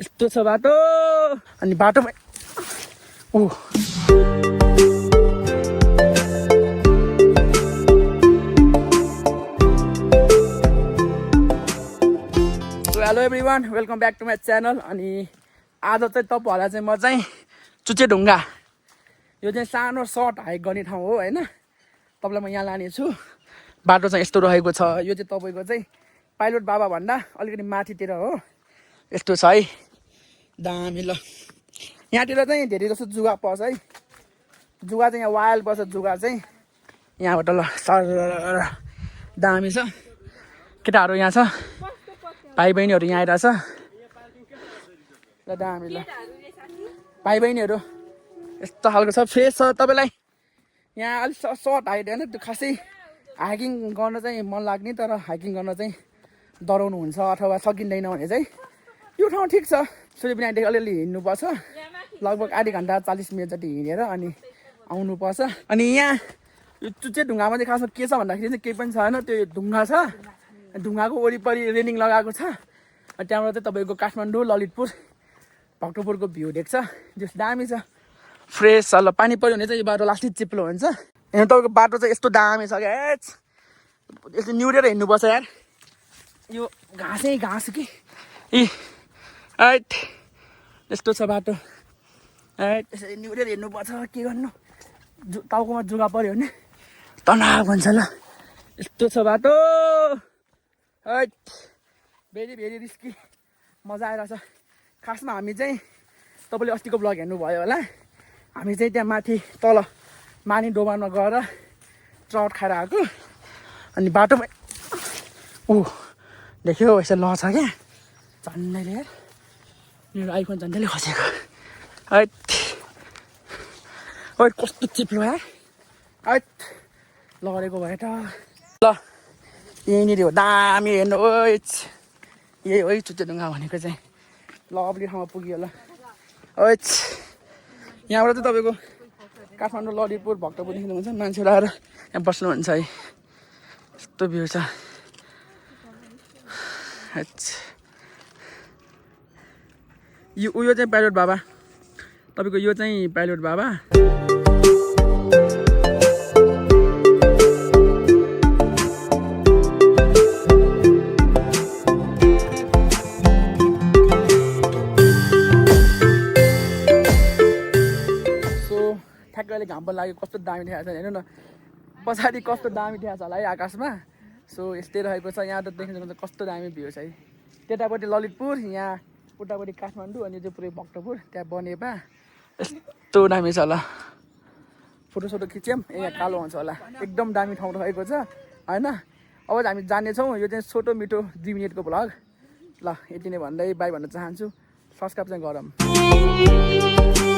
यस्तो छ बाटो अनि बाटोमा oh hello everyone welcome back to my channel. अनि आज चाहिँ तपाईँहरूलाई चाहिँ म चाहिँ चुचेढुङ्गा यो चाहिँ सानो सर्ट हाइक गर्ने ठाउँ हो होइन। तपाईँलाई म यहाँ लानेछु। बाटो चाहिँ यस्तो रहेको छ। यो चाहिँ तपाईँको चाहिँ पाइलट बाबा भन्दा अलिकति माथितिर हो। यस्तो छ है दामी। ल यहाँतिर चाहिँ धेरै जस्तो जुगा पर्छ है। जुगा चाहिँ यहाँ वाइल्ड पर्छ। जुगा चाहिँ यहाँबाट ल सर दामी छ। केटाहरू यहाँ छ, भाइ बहिनीहरू यहाँ आइरहेछ ल दामी। ल भाइ बहिनीहरू यस्तो खालको छ, फ्रेस छ। तपाईँलाई यहाँ अलिक सर्ट हाइट होइन, त्यो खासै हाइकिङ गर्न चाहिँ मन लाग्ने तर हाइकिङ गर्न चाहिँ डराउनु हुन्छ अथवा सकिँदैन भने चाहिँ यो ठाउँ ठिक छ। सूर्यबिनादेखि अलिअलि हिँड्नुपर्छ, लगभग आधी घन्टा 40 मिनट जति हिँडेर अनि आउनुपर्छ। अनि यहाँ यो चुचेढुङ्गामा चाहिँ खासमा के छ भन्दाखेरि चाहिँ केही पनि छैन, त्यो ढुङ्गा छ। ढुङ्गाको वरिपरि रेलिङ लगाएको छ। त्यहाँबाट चाहिँ तपाईँको काठमाडौँ, ललितपुर, भक्तपुरको भ्यू देख्छ। जस दामी छ, फ्रेस छ। ल पानी पऱ्यो भने चाहिँ यो बाटो लास्टै चिप्लो हुन्छ। यहाँ तपाईँको बाटो चाहिँ यस्तो दामी छ क्या, यस्तो निहुरेर हिँड्नुपर्छ यार। यो घाँसै घाँस कि ऐट यस्तो छ बाटो। यसरी निहुरेर हिँड्नुपर्छ। के गर्नु, टाउकोमा जुगा पऱ्यो भने तनाव हुन्छ। ल यस्तो छ बाटो। हैट भेरी भेरी रिस्की, मजा आइरहेछ। खासमा हामी चाहिँ तपाईँले अस्तिको ब्लग हेर्नुभयो होला, हामी चाहिँ त्यहाँ माथि तल माने डोबानमा गएर ट्राउट खाएर आएको। अनि बाटोमा ऊ देख्यो यसो ल छ क्या झन्डैले यार, मेरो आइफोन झन्डैले खसेको। हैट हैट कस्तो चिप्लो यार। हैट लडेको भए त। ल यहीँनिर हो दामी हेर्नु। यही हो चुचेढुङ्गा भनेको चाहिँ। लभली ठाउँमा पुग्यो। ल यहाँबाट चाहिँ तपाईँको काठमाडौँ, ललितपुर, भक्तपुर देख्नुहुन्छ। मान्छेहरू आएर यहाँ बस्नुहुन्छ है। यस्तो भ्यू छ। यो उयो चाहिँ पाइलट बाबा, तपाईँको यो चाहिँ पाइलट बाबा। ठ्याक्कै अहिले घाम पनि लाग्यो, कस्तो दामी देखाएको छ हेर्नु न। पछाडि कस्तो दामी देखाएको छ होला है आकाशमा। सो यस्तै रहेको छ। यहाँ त देख्नुहुन्छ कस्तो दामी भ्यू छ है। त्यतापट्टि ललितपुर, यहाँ उतापट्टि काठमाडौँ, अनि चाहिँ पुरै भक्तपुर, त्यहाँ बनेपा। यस्तो दामी छ। ल फोटोसोटो खिच्यौँ। यहाँ कालो हुन्छ होला। एकदम दामी ठाउँ रहेको छ होइन। अब हामी जानेछौँ। यो चाहिँ छोटो मिठो 2 मिनटको भ्लग। ल यति नै भन्दै बाई भन्न चाहन्छु। सब्सक्राइब चाहिँ गरौँ।